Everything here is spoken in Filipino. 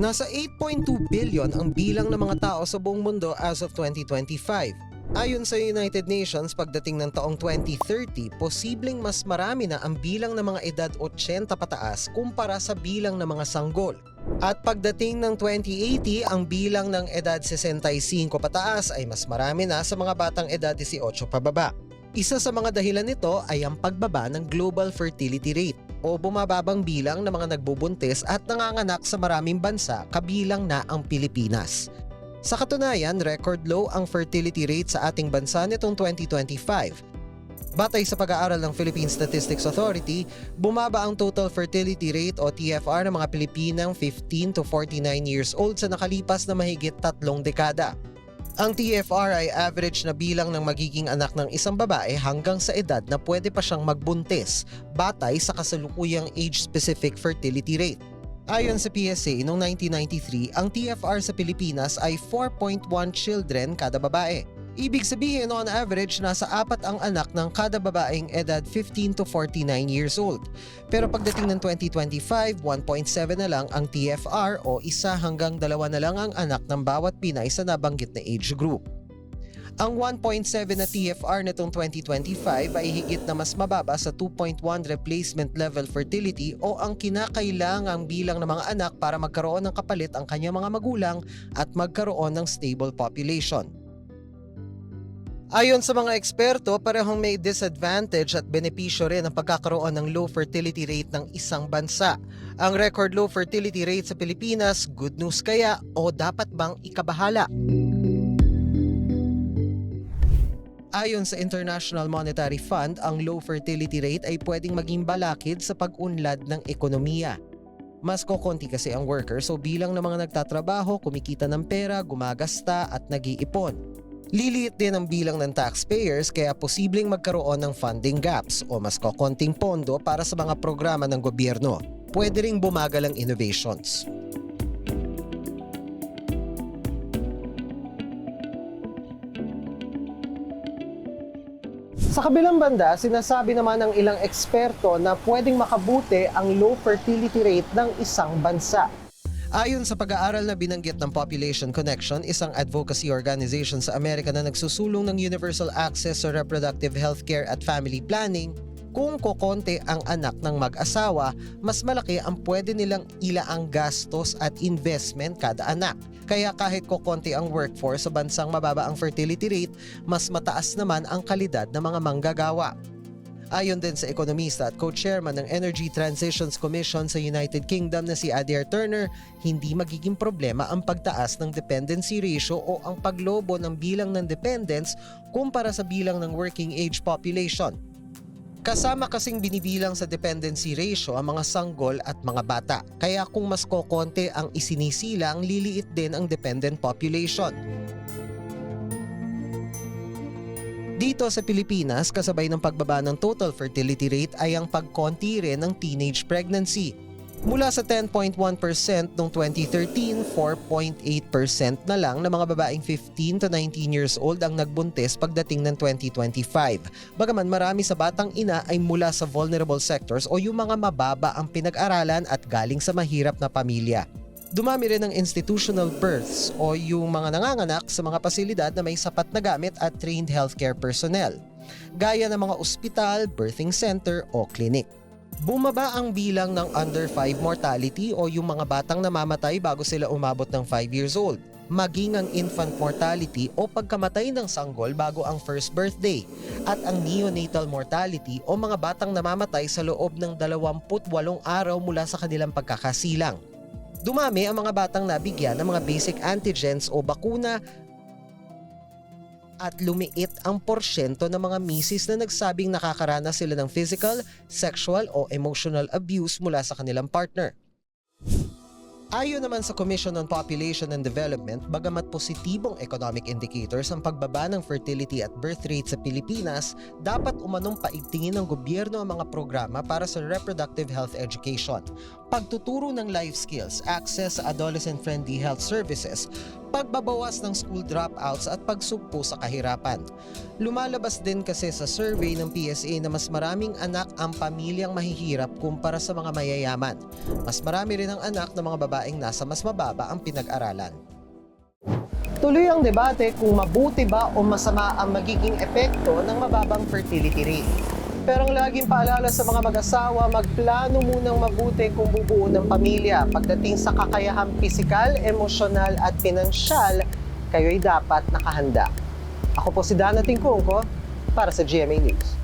Nasa 8.2 billion ang bilang ng mga tao sa buong mundo as of 2025. Ayon sa United Nations, pagdating ng taong 2030, posibleng mas marami na ang bilang ng mga edad 80 pataas kumpara sa bilang ng mga sanggol. At pagdating ng 2080, ang bilang ng edad 65 pataas ay mas marami na sa mga batang edad 18 pababa. Isa sa mga dahilan nito ay ang pagbaba ng global fertility rate o bumababang bilang ng mga nagbubuntis at nanganganak sa maraming bansa kabilang na ang Pilipinas. Sa katunayan, record low ang fertility rate sa ating bansa nitong 2025. Batay sa pag-aaral ng Philippine Statistics Authority, bumaba ang total fertility rate o TFR ng mga Pilipinang 15 to 49 years old sa nakalipas na mahigit 3 dekada. Ang TFR ay average na bilang ng magiging anak ng isang babae hanggang sa edad na pwede pa siyang magbuntis, batay sa kasalukuyang age-specific fertility rate. Ayon sa PSA, noong 1993, ang TFR sa Pilipinas ay 4.1 children kada babae. Ibig sabihin, on average, nasa 4 ang anak ng kada babaeng edad 15 to 49 years old. Pero pagdating ng 2025, 1.7 na lang ang TFR o 1 hanggang 2 na lang ang anak ng bawat Pinay sa nabanggit na age group. Ang 1.7 na TFR nitong 2025 ay higit na mas mababa sa 2.1 replacement level fertility o ang kinakailangang bilang ng mga anak para magkaroon ng kapalit ang kanyang mga magulang at magkaroon ng stable population. Ayon sa mga eksperto, parehong may disadvantage at benepisyo rin ang pagkakaroon ng low fertility rate ng isang bansa. Ang record low fertility rate sa Pilipinas, good news kaya o dapat bang ikabahala? Ayon sa International Monetary Fund, ang low fertility rate ay pwedeng maging balakid sa pag-unlad ng ekonomiya. Mas kokonti kasi ang workers so bilang ng mga nagtatrabaho, kumikita ng pera, gumagasta at nag-iipon. Liliit din ang bilang ng taxpayers kaya posibleng magkaroon ng funding gaps o mas kokonting pondo para sa mga programa ng gobyerno. Pwede ring bumagal ang innovations. Sa kabilang banda, sinasabi naman ng ilang eksperto na pwedeng makabuti ang low fertility rate ng isang bansa. Ayon sa pag-aaral na binanggit ng Population Connection, isang advocacy organization sa Amerika na nagsusulong ng universal access sa reproductive healthcare at family planning, kung kokonti ang anak ng mag-asawa, mas malaki ang pwede nilang ilaang gastos at investment kada anak. Kaya kahit kokonti ang workforce sa bansang mababa ang fertility rate, mas mataas naman ang kalidad ng mga manggagawa. Ayon din sa ekonomista at co-chairman ng Energy Transitions Commission sa United Kingdom na si Adair Turner, hindi magiging problema ang pagtaas ng dependency ratio o ang paglobo ng bilang ng dependents kumpara sa bilang ng working age population. Kasama kasing binibilang sa dependency ratio ang mga sanggol at mga bata. Kaya kung mas kokonti ang isinisilang, liliit din ang dependent population. Dito sa Pilipinas, kasabay ng pagbaba ng total fertility rate ay ang pagkonti rin ng teenage pregnancy. Mula sa 10.1% noong 2013, 4.8% na lang ng mga babaeng 15 to 19 years old ang nagbuntis pagdating ng 2025. Bagaman marami sa batang ina ay mula sa vulnerable sectors o yung mga mababa ang pinag-aralan at galing sa mahirap na pamilya. Dumami rin ang institutional births o yung mga nanganganak sa mga pasilidad na may sapat na gamit at trained healthcare personnel, gaya ng mga ospital, birthing center o clinic. Bumaba ang bilang ng under 5 mortality o yung mga batang namamatay bago sila umabot ng 5 years old, maging ang infant mortality o pagkamatay ng sanggol bago ang first birthday, at ang neonatal mortality o mga batang namamatay sa loob ng 28 araw mula sa kanilang pagkakasilang. Dumami ang mga batang nabigyan ng mga basic antigens o bakuna at lumiit ang porsyento ng mga misis na nagsabing nakakaranas sila ng physical, sexual o emotional abuse mula sa kanilang partner. Ayon naman sa Commission on Population and Development, bagamat positibong economic indicators ang pagbaba ng fertility at birth rate sa Pilipinas, dapat umanong paigtingin ng gobyerno ang mga programa para sa reproductive health education, pagtuturo ng life skills, access sa adolescent-friendly health services, pagbabawas ng school dropouts at pagsugpo sa kahirapan. Lumalabas din kasi sa survey ng PSA na mas maraming anak ang pamilyang mahihirap kumpara sa mga mayayaman. Mas marami rin ang anak ng mga babaeng nasa mas mababa ang pinag-aralan. Tuloy ang debate kung mabuti ba o masama ang magiging epekto ng mababang fertility rate. Pero ang laging paalala sa mga mag-asawa, magplano munang mabuti kung bubuo ng pamilya. Pagdating sa kakayahang pisikal, emosyonal at pinansyal, kayo'y dapat nakahanda. Ako po si Dana Tingkungko para sa GMA News.